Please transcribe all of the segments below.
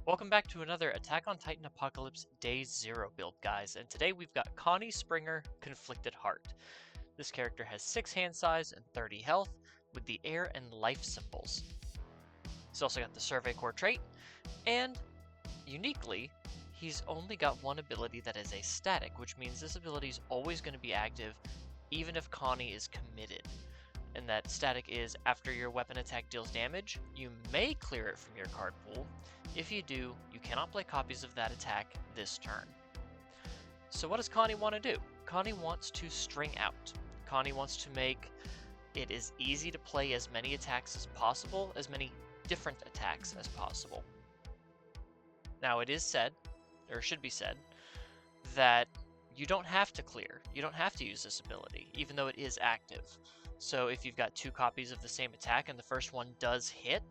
Welcome back to another Attack on Titan Apocalypse Day 0 build, guys, and today we've got Connie Springer, Conflicted Heart. This character has 6 hand size and 30 health, with the air and life symbols. He's also got the Survey Core trait, and, uniquely, he's only got one ability that is a static, which means this ability is always going to be active, even if Connie is committed. And that static is after your weapon attack deals damage, you may clear it from your card pool. If you do, you cannot play copies of that attack this turn. So what does Connie want to do? Connie wants to string out. Connie wants to make it as easy to play as many attacks as possible, as many different attacks as possible. Now it is said, or should be said, that you don't have to clear. You don't have to use this ability, even though it is active. So if you've got 2 copies of the same attack and the first one does hit,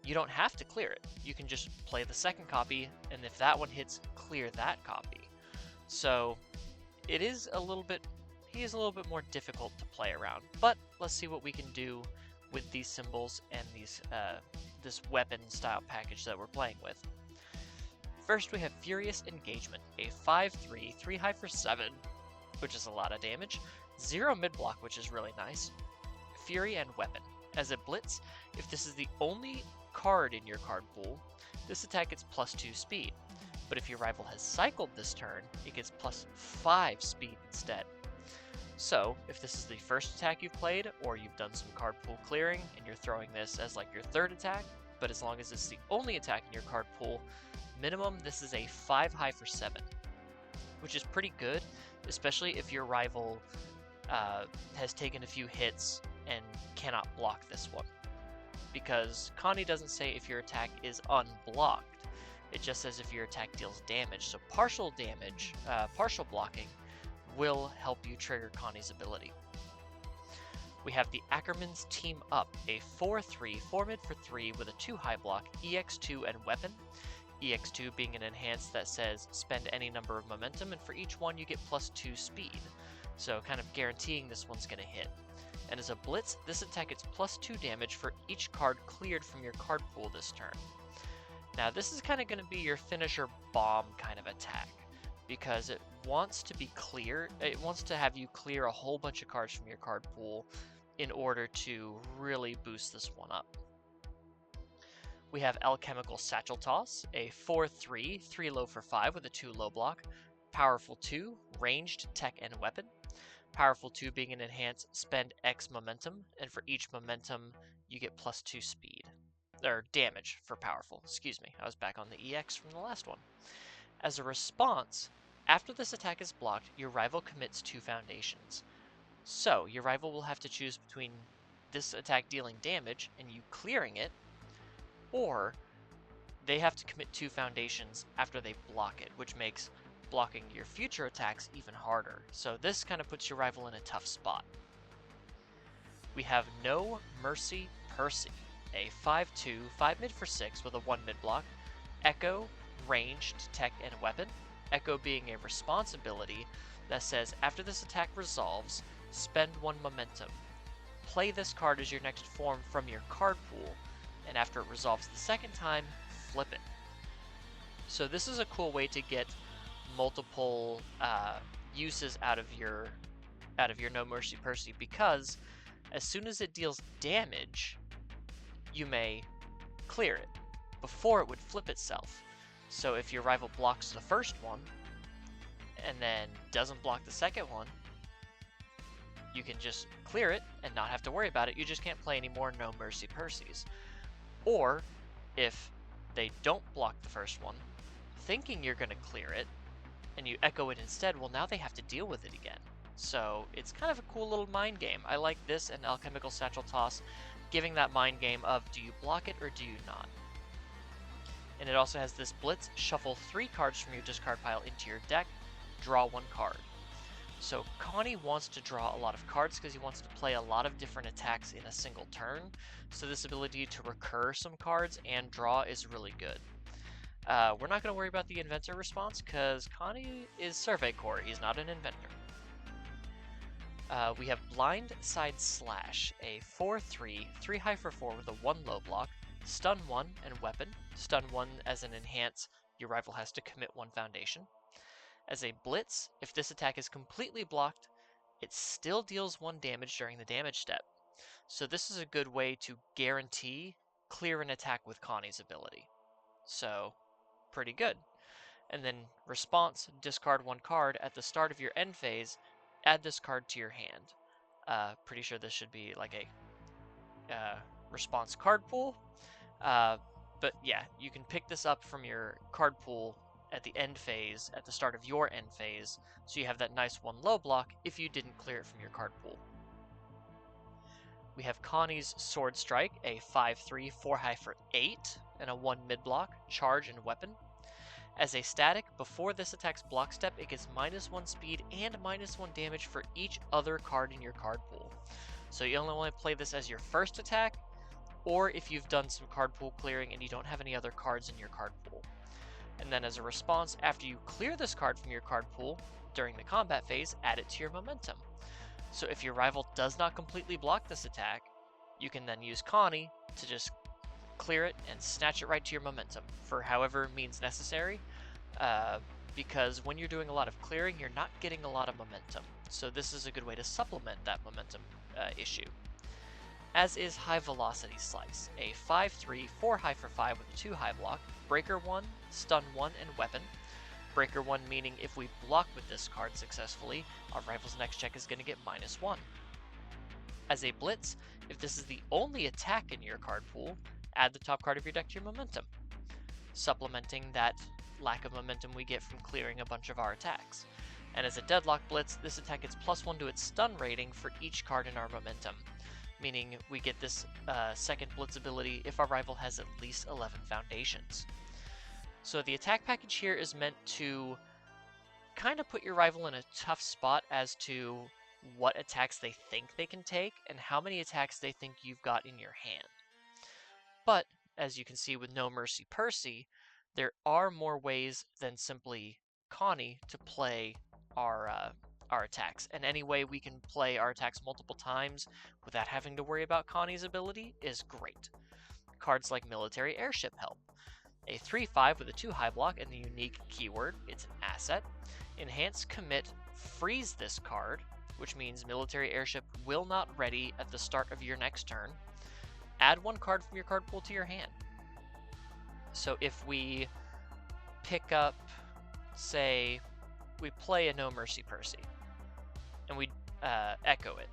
you don't have to clear it. You can just play the second copy, and if that one hits, clear that copy. So it is a little bit, he is a little bit more difficult to play around. But let's see what we can do with these symbols and these this weapon style package that we're playing with. First we have Furious Engagement, a 5/3, 3 high for 7, which is a lot of damage. 0 mid block, which is really nice. Fury and Weapon. As a blitz, if this is the only card in your card pool, this attack gets +2 speed. But if your rival has cycled this turn, it gets +5 speed instead. So, if this is the first attack you've played, or you've done some card pool clearing, and you're throwing this as like your third attack, but as long as it's the only attack in your card pool, minimum this is a 5 high for 7, which is pretty good, especially if your rival has taken a few hits and cannot block this one. Because Connie doesn't say if your attack is unblocked, it just says if your attack deals damage. So partial damage, partial blocking, will help you trigger Connie's ability. We have the Ackermans Team Up, a 4/3, 4 mid for 3 with a 2 high block, EX2 and Weapon. EX2 being an enhance that says spend any number of momentum, and for each one you get +2 speed. So kind of guaranteeing this one's going to hit. And as a blitz, this attack gets +2 damage for each card cleared from your card pool this turn. Now this is kind of going to be your finisher bomb kind of attack, because it wants to be clear, it wants to have you clear a whole bunch of cards from your card pool in order to really boost this one up. We have Alchemical Satchel Toss, a 4/3, 3 low for 5 with a 2 low block, Powerful 2, ranged, tech, and weapon. Powerful 2 being an enhance, spend X momentum, and for each momentum you get +2 speed. Or damage for powerful, excuse me, I was back on the EX from the last one. As a response, after this attack is blocked, your rival commits 2 foundations. So, your rival will have to choose between this attack dealing damage and you clearing it, or they have to commit 2 foundations after they block it, which makes blocking your future attacks even harder. So this kind of puts your rival in a tough spot. We have No Mercy Percy, a 5/2, 5 mid for 6 with a 1 mid block, Echo, ranged, tech, and weapon. Echo being a responsibility that says after this attack resolves, spend 1 momentum. Play this card as your next form from your card pool, and after it resolves the second time, flip it. So this is a cool way to get multiple uses out of your No Mercy Percy, because as soon as it deals damage, you may clear it before it would flip itself. So if your rival blocks the first one and then doesn't block the second one, you can just clear it and not have to worry about it. You just can't play any more No Mercy Percies. Or if they don't block the first one, thinking you're going to clear it, and you echo it instead, well, now they have to deal with it again. So it's kind of a cool little mind game. I like this and Alchemical Satchel Toss, giving that mind game of do you block it or do you not? And it also has this blitz, shuffle 3 cards from your discard pile into your deck, draw 1 card. So Connie wants to draw a lot of cards because he wants to play a lot of different attacks in a single turn. So this ability to recur some cards and draw is really good. We're not going to worry about the inventor response because Connie is Survey Core, he's not an inventor. We have Blind Side Slash, a 4/3, 3 high for 4 with a 1 low block, stun 1, and weapon. Stun 1 as an enhance, your rival has to commit 1 foundation. As a blitz, if this attack is completely blocked, it still deals 1 damage during the damage step. So this is a good way to guarantee clear an attack with Connie's ability. So, pretty good. And then response, discard 1 card at the start of your end phase, add this card to your hand. Pretty sure this should be like a response card pool. But yeah, you can pick this up from your card pool at the end phase, at the start of your end phase, so you have that nice 1 low block if you didn't clear it from your card pool. We have Connie's Sword Strike, a 5/3 4-high for 8, and a 1 mid block, charge, and weapon. As a static, before this attack's block step, it gets -1 speed and -1 damage for each other card in your card pool. So you only want to play this as your first attack, or if you've done some card pool clearing and you don't have any other cards in your card pool. And then as a response, after you clear this card from your card pool during the combat phase, add it to your momentum. So if your rival does not completely block this attack, you can then use Connie to just clear it and snatch it right to your momentum for however means necessary, because when you're doing a lot of clearing, you're not getting a lot of momentum. So this is a good way to supplement that momentum issue. As is High Velocity Slice, a 5/3 4-high for 5 with a 2-high block, breaker 1, stun 1, and weapon. Breaker 1 meaning if we block with this card successfully, our rival's next check is going to get -1. As a blitz, if this is the only attack in your card pool, add the top card of your deck to your momentum, supplementing that lack of momentum we get from clearing a bunch of our attacks. And as a deadlock blitz, this attack gets +1 to its stun rating for each card in our momentum, meaning we get this second blitz ability if our rival has at least 11 foundations. So the attack package here is meant to kind of put your rival in a tough spot as to what attacks they think they can take and how many attacks they think you've got in your hand. But, as you can see with No Mercy Percy, there are more ways than simply Connie to play our attacks. And any way we can play our attacks multiple times without having to worry about Connie's ability is great. Cards like Military Airship help. A 3/5 with a 2-high block and the unique keyword, it's an asset. Enhance Commit freeze this card, which means Military Airship will not ready at the start of your next turn. Add 1 card from your card pool to your hand. So if we pick up, say, we play a No Mercy Percy, and we echo it,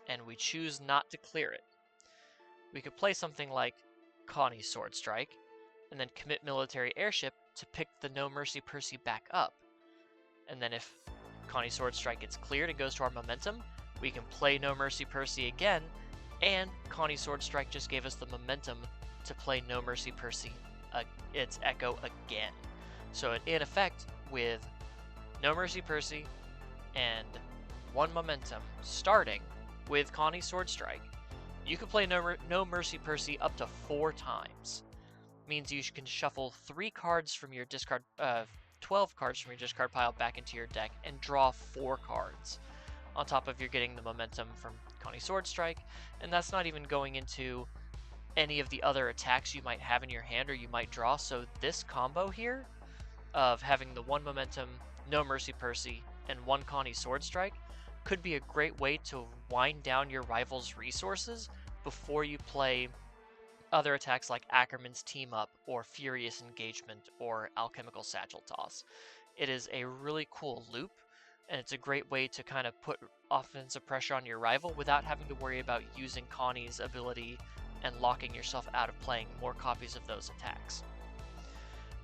and we choose not to clear it, we could play something like Connie's Sword Strike, and then commit Military Airship to pick the No Mercy Percy back up. And then if Connie's Sword Strike gets cleared and goes to our momentum, we can play No Mercy Percy again, and Connie's Sword Strike just gave us the momentum to play No Mercy Percy, its echo again. So in effect, with No Mercy Percy and 1 momentum starting with Connie's Sword Strike, you can play No Mercy Percy up to 4 times. Means you can shuffle 3 cards from your discard, 12 cards from your discard pile back into your deck and draw 4 cards. On top of you're getting the momentum from Connie's Sword Strike, and that's not even going into any of the other attacks you might have in your hand or you might draw. So this combo here of having the 1 momentum, No Mercy Percy, and 1 Connie's Sword Strike could be a great way to wind down your rival's resources before you play other attacks like Ackerman's Team Up or Furious Engagement or Alchemical Satchel Toss. It is a really cool loop, and it's a great way to kind of put offensive pressure on your rival without having to worry about using Connie's ability and locking yourself out of playing more copies of those attacks.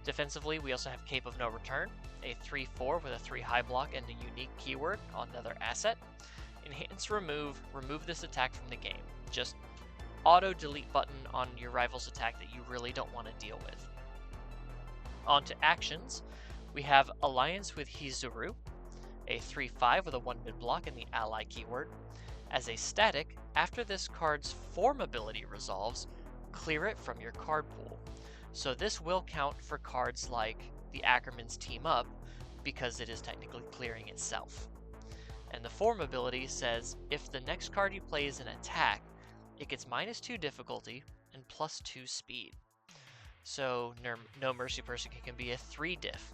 Defensively, we also have Cape of No Return, a 3/4 with a 3-high block and a unique keyword on another asset. Enhance Remove this attack from the game. Just auto delete button on your rival's attack that you really don't want to deal with. On to actions, we have Alliance with Hizuru, a 3/5 with a 1 mid block and the ally keyword. As a static, after this card's form ability resolves, clear it from your card pool. So this will count for cards like the Ackerman's Team Up because it is technically clearing itself. And the form ability says if the next card you play is an attack, it gets -2 difficulty, and +2 speed. So No Mercy Person can be a 3 diff.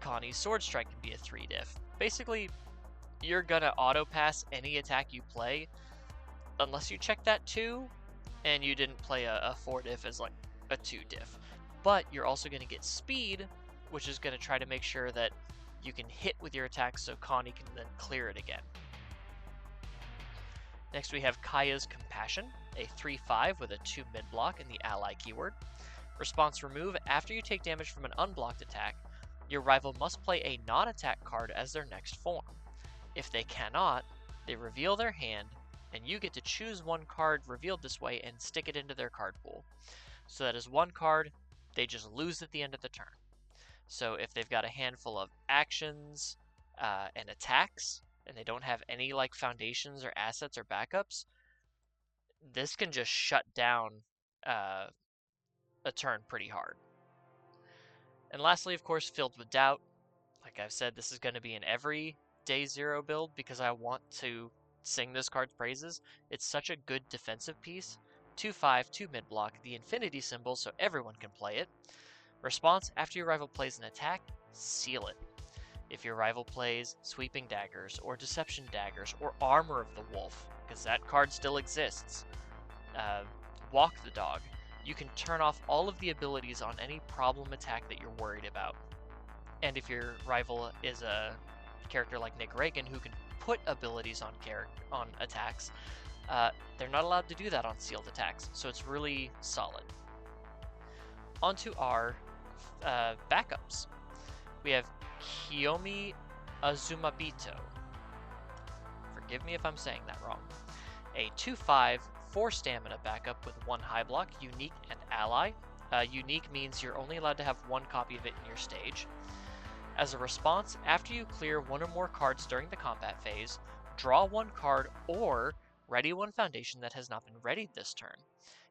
Connie's Sword Strike can be a 3 diff. Basically, you're gonna auto pass any attack you play unless you check that 2 and you didn't play a 4 diff as like a 2 diff. But you're also gonna get speed, which is gonna try to make sure that you can hit with your attacks so Connie can then clear it again. Next we have Kaya's Compassion, a 3/5 with a 2 mid block and the ally keyword. Response: remove after you take damage from an unblocked attack. Your rival must play a non-attack card as their next form. If they cannot, they reveal their hand, and you get to choose one card revealed this way and stick it into their card pool. So that is one card they just lose at the end of the turn. So if they've got a handful of actions and attacks, and they don't have any like foundations or assets or backups, this can just shut down a turn pretty hard. And lastly, of course, Filled with Doubt. Like I've said, this is going to be in every Day 0 build because I want to sing this card's praises. It's such a good defensive piece. 2/5, 2 mid block, the infinity symbol so everyone can play it. Response: after your rival plays an attack, seal it. If your rival plays Sweeping Daggers or Deception Daggers or Armor of the Wolf, because that card still exists, Walk the Dog, you can turn off all of the abilities on any problem attack that you're worried about. And if your rival is a character like Nick Reagan who can put abilities on attacks, they're not allowed to do that on sealed attacks, so it's really solid. Onto our backups. We have Kiyomi Azumabito. Forgive me if I'm saying that wrong. A 2/5, 4 stamina backup with 1 high block, unique and ally. Unique means you're only allowed to have 1 copy of it in your stage. As a response, after you clear 1 or more cards during the combat phase, draw 1 card or ready 1 foundation that has not been readied this turn.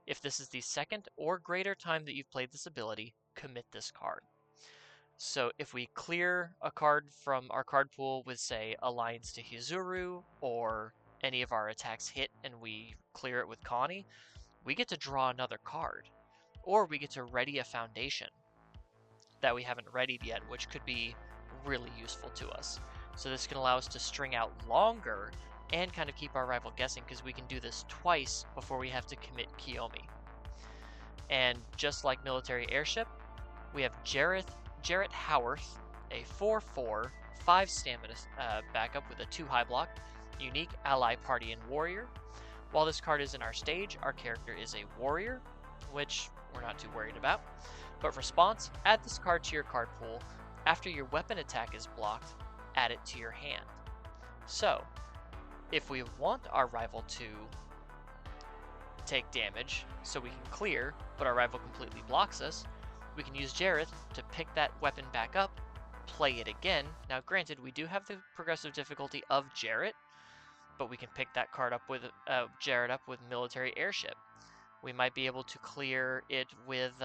If this is the second or greater time that you've played this ability, commit this card. So if we clear a card from our card pool with, say, Alliance to Hizuru, or any of our attacks hit and we clear it with Connie, we get to draw another card. Or we get to ready a foundation that we haven't readied yet, which could be really useful to us. So this can allow us to string out longer and kind of keep our rival guessing, because we can do this twice before we have to commit Kiyomi. And just like Military Airship, we have Jarrett Howarth, a 4/4, 5 stamina backup with a 2 high block, unique ally, party, and warrior. While this card is in our stage, our character is a warrior, which we're not too worried about. But response: add this card to your card pool. After your weapon attack is blocked, add it to your hand. So, if we want our rival to take damage so we can clear, but our rival completely blocks us, we can use Jareth to pick that weapon back up, play it again. Now granted, we do have the progressive difficulty of Jareth, but we can pick that card up with Jareth up with Military Airship. We might be able to clear it with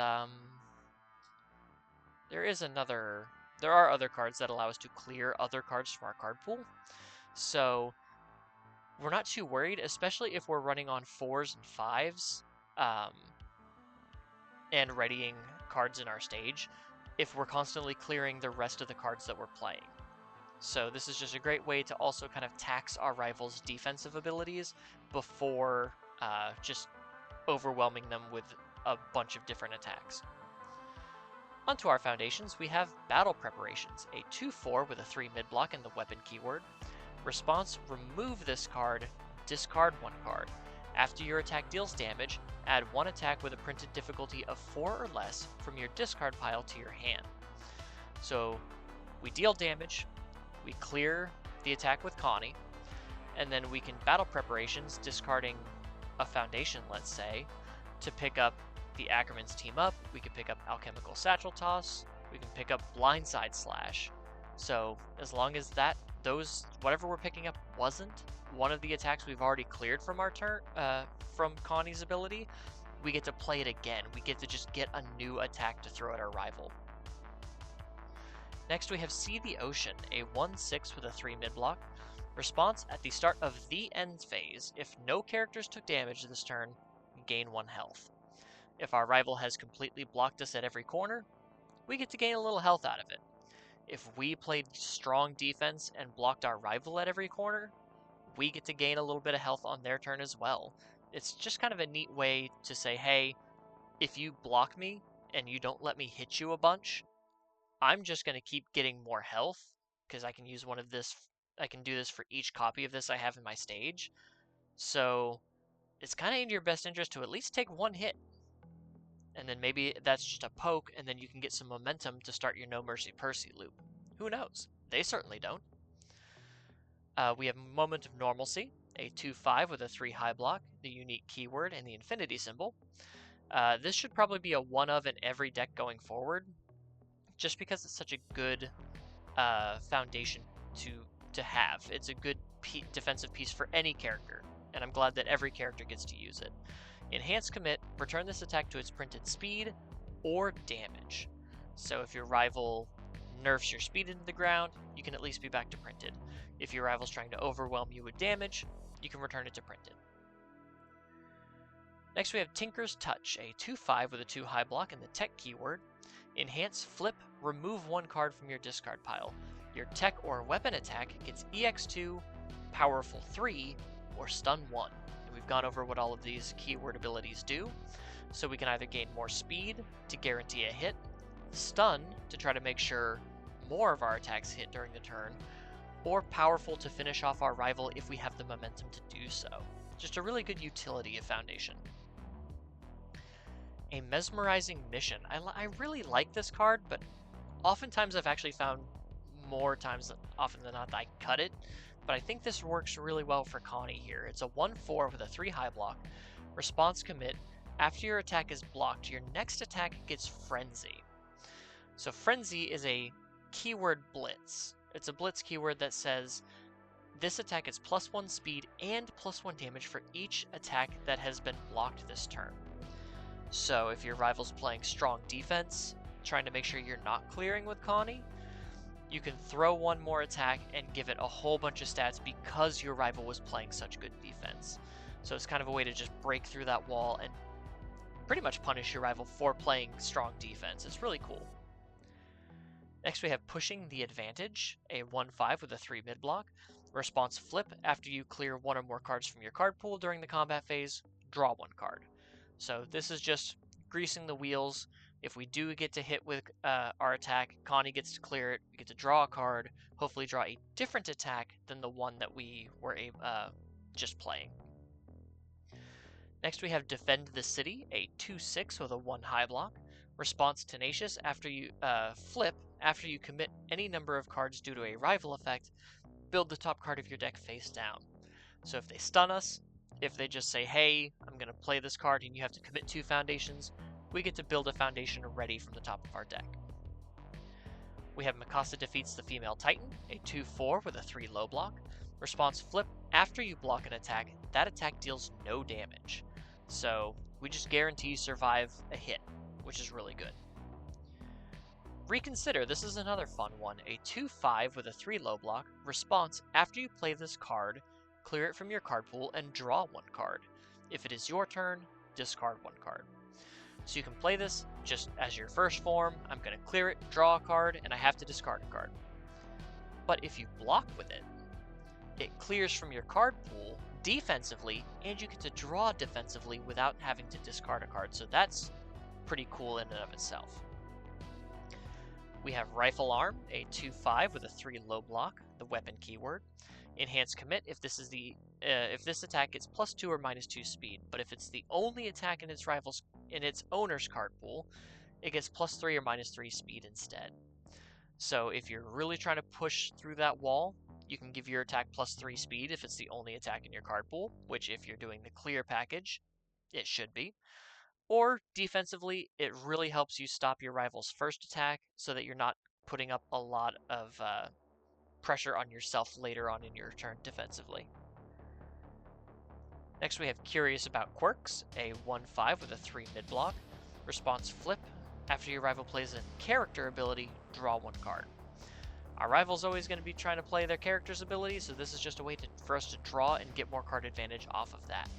there are other cards that allow us to clear other cards from our card pool. So we're not too worried, especially if we're running on 4s and 5s and readying cards in our stage, if we're constantly clearing the rest of the cards that we're playing. So this is just a great way to also kind of tax our rivals' defensive abilities before just overwhelming them with a bunch of different attacks. Onto our foundations, we have Battle Preparations, a 2/4 with a 3 mid block and the weapon keyword. Response: remove this card, discard 1 card. After your attack deals damage, add 1 attack with a printed difficulty of 4 or less from your discard pile to your hand. So we deal damage, we clear the attack with Connie, and then we can Battle Preparations, discarding a foundation, let's say, to pick up the Ackerman's Team Up. We can pick up Alchemical Satchel Toss, we can pick up Blindside Slash. So as long as whatever we're picking up wasn't one of the attacks we've already cleared from our turn, from Connie's ability, we get to play it again. We get to just get a new attack to throw at our rival. Next we have See the Ocean, a 1/6 with a 3 mid block. Response: at the start of the end phase, if no characters took damage this turn, gain 1 health. If our rival has completely blocked us at every corner, we get to gain a little health out of it. If we played strong defense and blocked our rival at every corner, we get to gain a little bit of health on their turn as well. It's just kind of a neat way to say, hey, if you block me and you don't let me hit you a bunch, I'm just going to keep getting more health because I can use one of this. I can do this for each copy of this I have in my stage. So it's kind of in your best interest to at least take one hit. And then maybe that's just a poke, and then you can get some momentum to start your No Mercy Percy loop. Who knows? They certainly don't. We have Moment of Normalcy, a 2/5 with a 3 high block, the unique keyword, and the infinity symbol. This should probably be a one of in every deck going forward, just because it's such a good foundation to have. It's a good defensive piece for any character, and I'm glad that every character gets to use it. Enhanced Commit, return this attack to its printed speed or damage. So if your rival nerfs your speed into the ground, you can at least be back to printed. If your rival's trying to overwhelm you with damage, you can return it to printed. Next we have Tinker's Touch, a 2/5 with a 2 high block and the tech keyword. Enhance Flip, remove one card from your discard pile. Your tech or weapon attack gets EX2, Powerful 3, or Stun 1. And we've gone over what all of these keyword abilities do. So we can either gain more speed to guarantee a hit, Stun to try to make sure more of our attacks hit during the turn, or Powerful to finish off our rival if we have the momentum to do so. Just a really good utility of Foundation. A Mesmerizing Mission. I really like this card, but oftentimes I've actually found more times often than not that I cut it, but I think this works really well for Connie here. It's a 1/4 with a 3 high block. Response Commit. After your attack is blocked, your next attack gets Frenzy. So Frenzy is a keyword blitz. It's a blitz keyword that says this attack is +1 speed and +1 damage for each attack that has been blocked this turn. So if your rival's playing strong defense, trying to make sure you're not clearing with Connie, you can throw one more attack and give it a whole bunch of stats because your rival was playing such good defense. So it's kind of a way to just break through that wall and pretty much punish your rival for playing strong defense. It's really cool. Next we have Pushing the Advantage, a 1/5 with a 3 mid block. Response Flip, after you clear one or more cards from your card pool during the combat phase, draw one card. So this is just greasing the wheels. If we do get to hit with our attack, Connie gets to clear it, we get to draw a card, hopefully draw a different attack than the one that we were just playing. Next we have Defend the City, a 2/6 with a 1 high block. Response Tenacious, after you flip, after you commit any number of cards due to a rival effect, build the top card of your deck face down. So if they stun us, if they just say, hey, I'm going to play this card and you have to commit 2 foundations, we get to build a foundation ready from the top of our deck. We have Mikasa Defeats the Female Titan, a 2/4 with a 3 low block. Response Flip, after you block an attack, that attack deals no damage. So we just guarantee you survive a hit, which is really good. Reconsider, this is another fun one, a 2/5 with a 3 low block. Response, after you play this card, clear it from your card pool and draw one card. If it is your turn, discard one card. So you can play this just as your first form. I'm going to clear it, draw a card, and I have to discard a card. But if you block with it, it clears from your card pool defensively, and you get to draw defensively without having to discard a card. So that's pretty cool in and of itself. We have Rifle Arm, a 2/5 with a 3 low block, the weapon keyword. Enhance Commit, if this attack gets +2 or -2 speed, but if it's the only attack in its owner's card pool, it gets +3 or -3 speed instead. So if you're really trying to push through that wall, you can give your attack +3 speed if it's the only attack in your card pool, which if you're doing the clear package, it should be. Or defensively, it really helps you stop your rival's first attack so that you're not putting up a lot of pressure on yourself later on in your turn defensively. Next we have Curious About Quirks, a 1/5 with a 3 mid block. Response Flip, after your rival plays a character ability, draw one card. Our rival's always going to be trying to play their character's ability, so this is just a way for us to draw and get more card advantage off of that.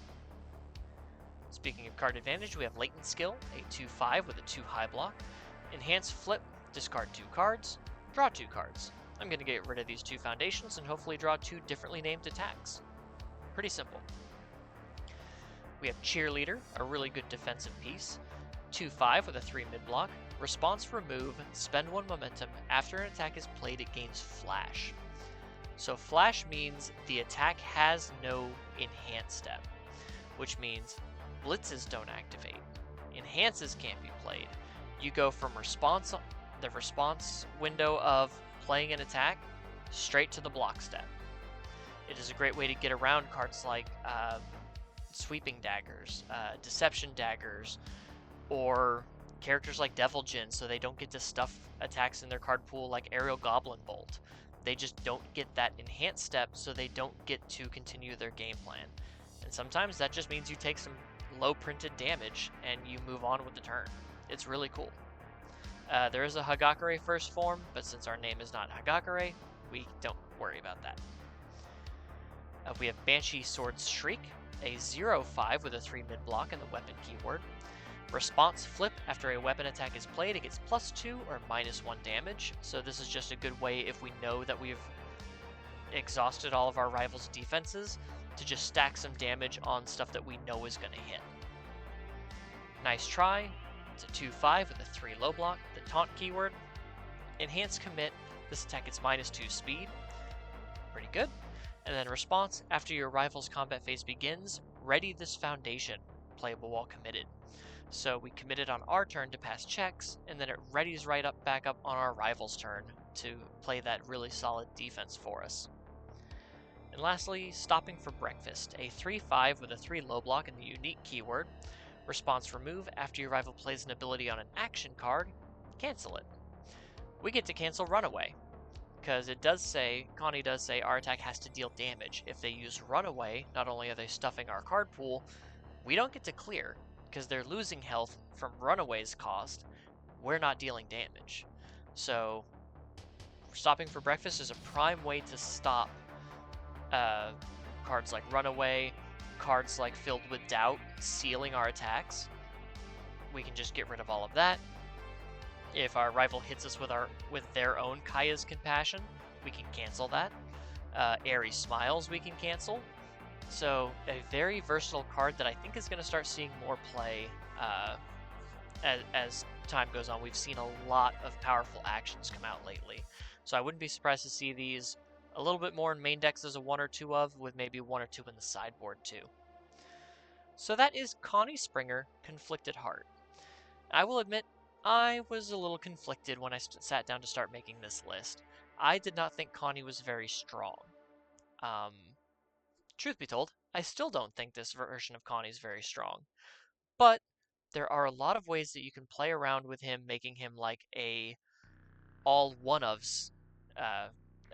Speaking of card advantage, we have Latent Skill, a 2/5 with a 2 high block. Enhanced Flip, discard 2 cards, draw 2 cards. I'm going to get rid of these 2 foundations and hopefully draw 2 differently named attacks. Pretty simple. We have Cheerleader, a really good defensive piece. 2/5 with a 3 mid block. Response remove, spend 1 momentum. After an attack is played, it gains Flash. So Flash means the attack has no enhance step, which means blitzes don't activate. Enhances can't be played. You go from the response window of playing an attack straight to the block step. It is a great way to get around cards like Sweeping Daggers, Deception Daggers, or characters like Devil Jin, so they don't get to stuff attacks in their card pool like Aerial Goblin Bolt. They just don't get that enhanced step, so they don't get to continue their game plan. And sometimes that just means you take some low printed damage and you move on with the turn. It's really cool. There is a Hagakure first form, but since our name is not Hagakure, we don't worry about that. We have Banshee Sword's Shriek, a 0/5 with a 3 mid block and the weapon keyword. Response Flip, after a weapon attack is played, it gets +2 or -1 damage. So this is just a good way if we know that we've exhausted all of our rivals' defenses to just stack some damage on stuff that we know is going to hit. Nice Try, it's a 2/5 with a 3 low block, the taunt keyword. Enhanced Commit, this attack gets -2 speed. Pretty good. And then response, after your rival's combat phase begins, ready this foundation, playable while committed. So we committed on our turn to pass checks, and then it readies right up back up on our rival's turn to play that really solid defense for us. And lastly, Stopping for Breakfast, a 3/5 with a 3 low block and the unique keyword. Response remove, after your rival plays an ability on an action card, cancel it. We get to cancel Runaway, because Connie does say our attack has to deal damage. If they use Runaway, not only are they stuffing our card pool, we don't get to clear, because they're losing health from Runaway's cost. We're not dealing damage. So Stopping for Breakfast is a prime way to stop cards like Runaway, cards like Filled with Doubt, sealing our attacks. We can just get rid of all of that. If our rival hits us with their own Kaya's Compassion, we can cancel that. Airy Smiles we can cancel. So a very versatile card that I think is going to start seeing more play as time goes on. We've seen a lot of powerful actions come out lately. So I wouldn't be surprised to see these a little bit more in main decks as a 1 or 2 of, with maybe 1 or 2 in the sideboard too. So that is Connie Springer, Conflicted Heart. I will admit, I was a little conflicted when I sat down to start making this list. I did not think Connie was very strong. Truth be told, I still don't think this version of Connie is very strong. But there are a lot of ways that you can play around with him, making him like a all one-ofs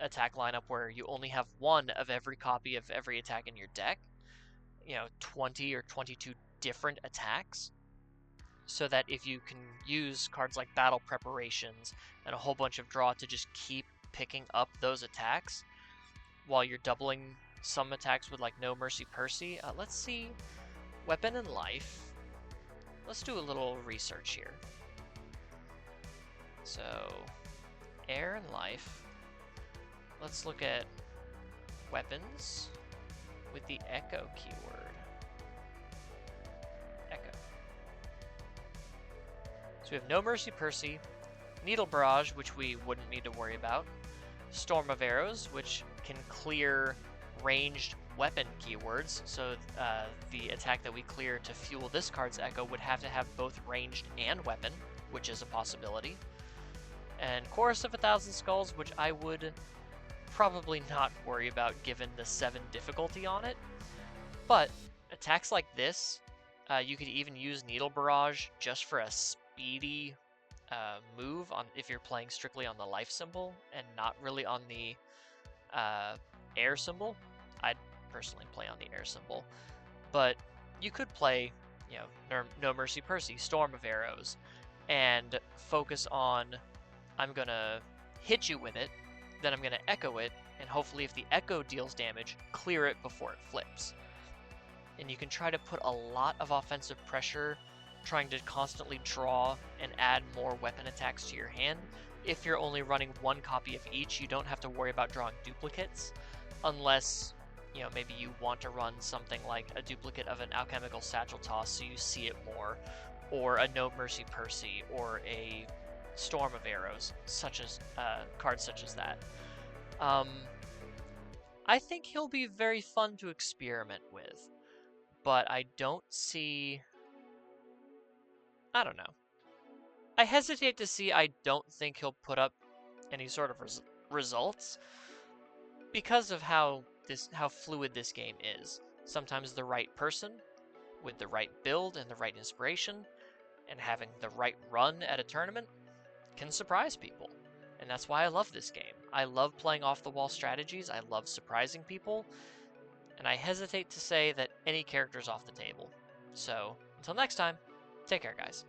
attack lineup where you only have 1 of every copy of every attack in your deck. 20 or 22 different attacks. So that if you can use cards like Battle Preparations and a whole bunch of draw to just keep picking up those attacks while you're doubling some attacks with like No Mercy Percy. Let's see, Weapon and Life. Let's do a little research here. So, Air and Life. Let's look at weapons with the Echo keyword. Echo. So we have No Mercy Percy, Needle Barrage, which we wouldn't need to worry about, Storm of Arrows, which can clear ranged weapon keywords, so the attack that we clear to fuel this card's Echo would have to have both ranged and weapon, which is a possibility. And Chorus of 1,000 Skulls, which I would probably not worry about given the 7 difficulty on it. But attacks like this, you could even use Needle Barrage just for a speedy move if you're playing strictly on the life symbol and not really on the air symbol. I'd personally play on the air symbol, but you could play, No Mercy Percy, Storm of Arrows, and focus on, I'm gonna hit you with it, then I'm gonna echo it, and hopefully if the echo deals damage, clear it before it flips. and you can try to put a lot of offensive pressure, trying to constantly draw and add more weapon attacks to your hand. If you're only running one copy of each, you don't have to worry about drawing duplicates, unless, you know, maybe you want to run something like a duplicate of an Alchemical Satchel Toss so you see it more, or a No Mercy Percy, or a Storm of Arrows, such as cards such as that. I think he'll be very fun to experiment with, but I don't see... I don't know. I hesitate to see. I don't think he'll put up any sort of results because of how fluid this game is. Sometimes the right person with the right build and the right inspiration and having the right run at a tournament can surprise people. And that's why I love this game. I love playing off-the-wall strategies. I love surprising people. And I hesitate to say that any character's off the table. So, until next time, take care, guys.